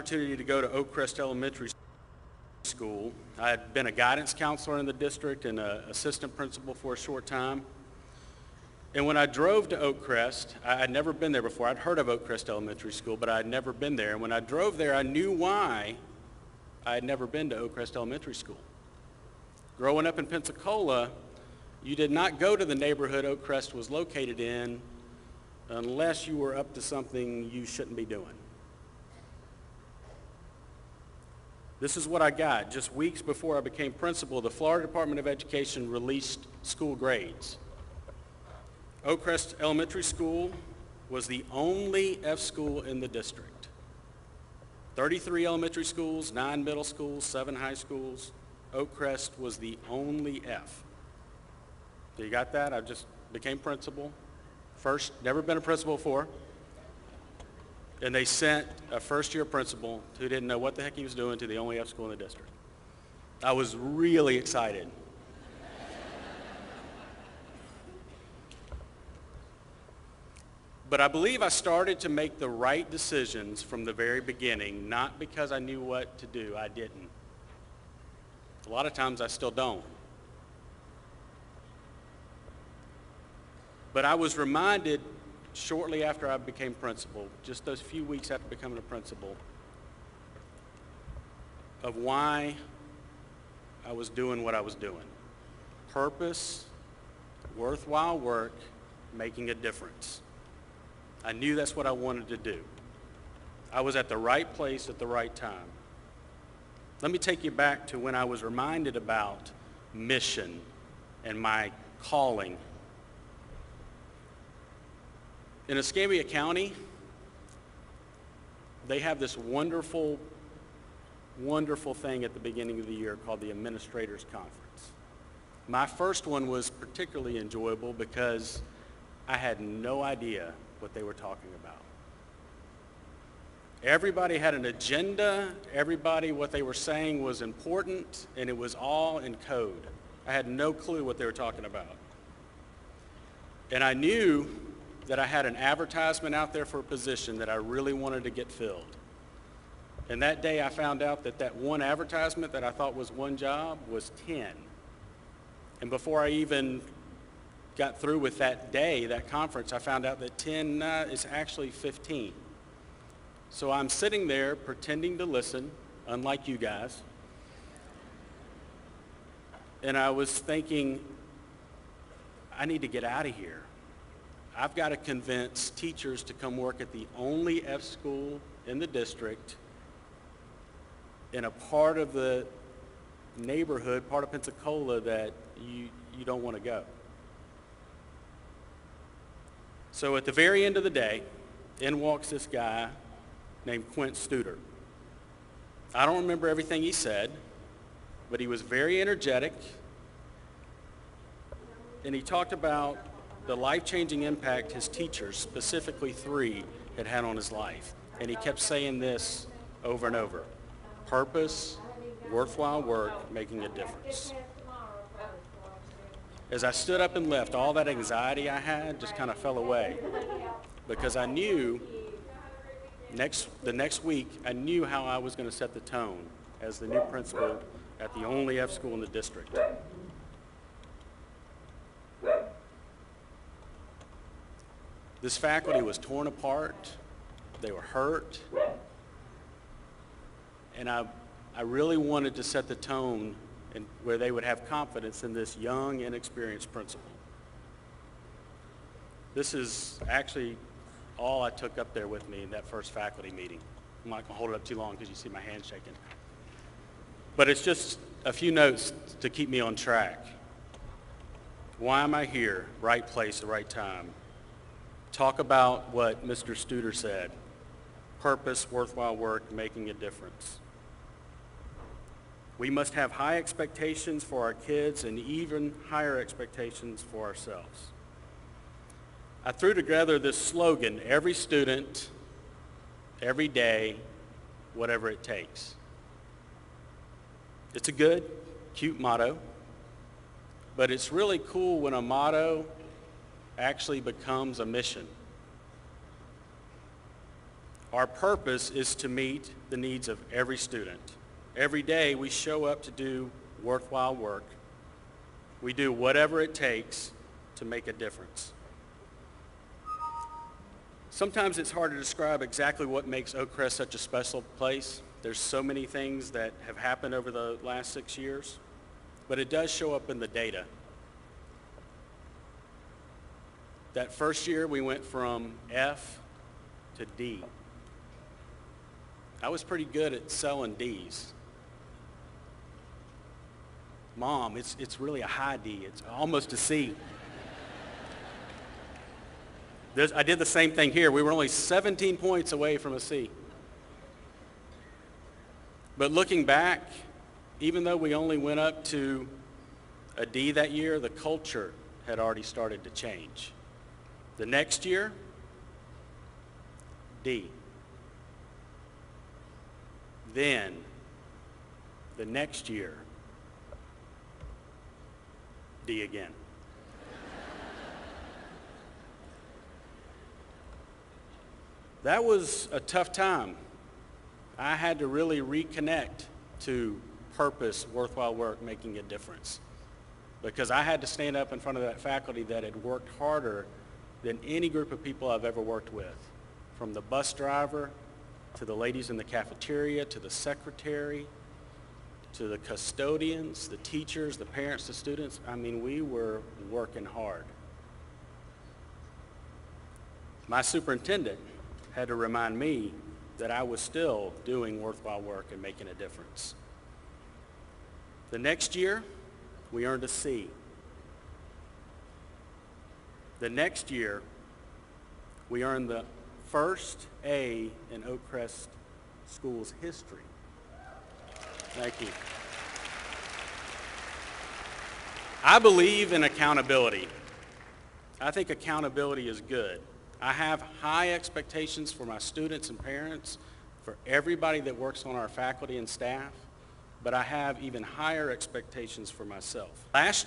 opportunity to go to Oakcrest Elementary School. I had been a guidance counselor in the district and an assistant principal for a short time. And when I drove to Oakcrest, I had never been there before. I'd heard of Oakcrest Elementary School, but I had never been there. And when I drove there, I knew why I had never been to Oakcrest Elementary School. Growing up in Pensacola, you did not go to the neighborhood Oakcrest was located in unless you were up to something you shouldn't be doing. This is what I got. Just weeks before I became principal, the Florida Department of Education released school grades. Oakcrest Elementary School was the only F school in the district. 33 elementary schools, 9 middle schools, 7 high schools. Oakcrest was the only F. So you got that? I just became principal. First, never been a principal before. And they sent a first-year principal who didn't know what the heck he was doing to the only F school in the district. I was really excited. But I believe I started to make the right decisions from the very beginning, not because I knew what to do. I didn't. A lot of times I still don't. But I was reminded shortly after I became principal, just those few weeks after becoming a principal, of why I was doing what I was doing. Purpose, worthwhile work, making a difference. I knew that's what I wanted to do. I was at the right place at the right time. Let me take you back to when I was reminded about mission and my calling. In Escambia County, they have this wonderful, wonderful thing at the beginning of the year called the Administrators Conference. My first one was particularly enjoyable because I had no idea what they were talking about. Everybody had an agenda. Everybody, what they were saying was important, and it was all in code. I had no clue what they were talking about. And I knew that I had an advertisement out there for a position that I really wanted to get filled. And that day I found out that that one advertisement that I thought was one job was 10. And before I even got through with that day, that conference, I found out that 10 is actually 15. So I'm sitting there pretending to listen, unlike you guys. And I was thinking, I need to get out of here. I've got to convince teachers to come work at the only F school in the district in a part of the neighborhood, part of Pensacola that you don't want to go. So at the very end of the day, in walks this guy named Quint Studer. I don't remember everything he said, but he was very energetic, and he talked about the life-changing impact his teachers, specifically 3, had had on his life. And he kept saying this over and over: purpose, worthwhile work, making a difference. As I stood up and left, all that anxiety I had just kind of fell away, because I knew the next week, I knew how I was going to set the tone as the new principal at the only F school in the district. This faculty was torn apart. They were hurt. And I really wanted to set the tone where they would have confidence in this young, inexperienced principal. This is actually all I took up there with me in that first faculty meeting. I'm not going to hold it up too long because you see my hand shaking. But it's just a few notes to keep me on track. Why am I here? Right place, the right time. Talk about what Mr. Studer said. Purpose, worthwhile work, making a difference. We must have high expectations for our kids and even higher expectations for ourselves. I threw together this slogan: every student, every day, whatever it takes. It's a good, cute motto, but it's really cool when a motto actually becomes a mission. Our purpose is to meet the needs of every student. Every day we show up to do worthwhile work. We do whatever it takes to make a difference. Sometimes it's hard to describe exactly what makes Oakcrest such a special place. There's so many things that have happened over the last 6 years, but it does show up in the data. That first year we went from F to D. I was pretty good at selling D's. Mom, it's really a high D. It's almost a C. I did the same thing here. We were only 17 points away from a C. But looking back, even though we only went up to a D that year, the culture had already started to change. The next year, D. Then, the next year, D again. That was a tough time. I had to really reconnect to purpose, worthwhile work, making a difference. Because I had to stand up in front of that faculty that had worked harder than any group of people I've ever worked with. From the bus driver, to the ladies in the cafeteria, to the secretary, to the custodians, the teachers, the parents, the students. I mean, we were working hard. My superintendent had to remind me that I was still doing worthwhile work and making a difference. The next year, we earned a C. The next year, we earned the first A in Oakcrest School's history. Thank you. I believe in accountability. I think accountability is good. I have high expectations for my students and parents, for everybody that works on our faculty and staff, but I have even higher expectations for myself. Last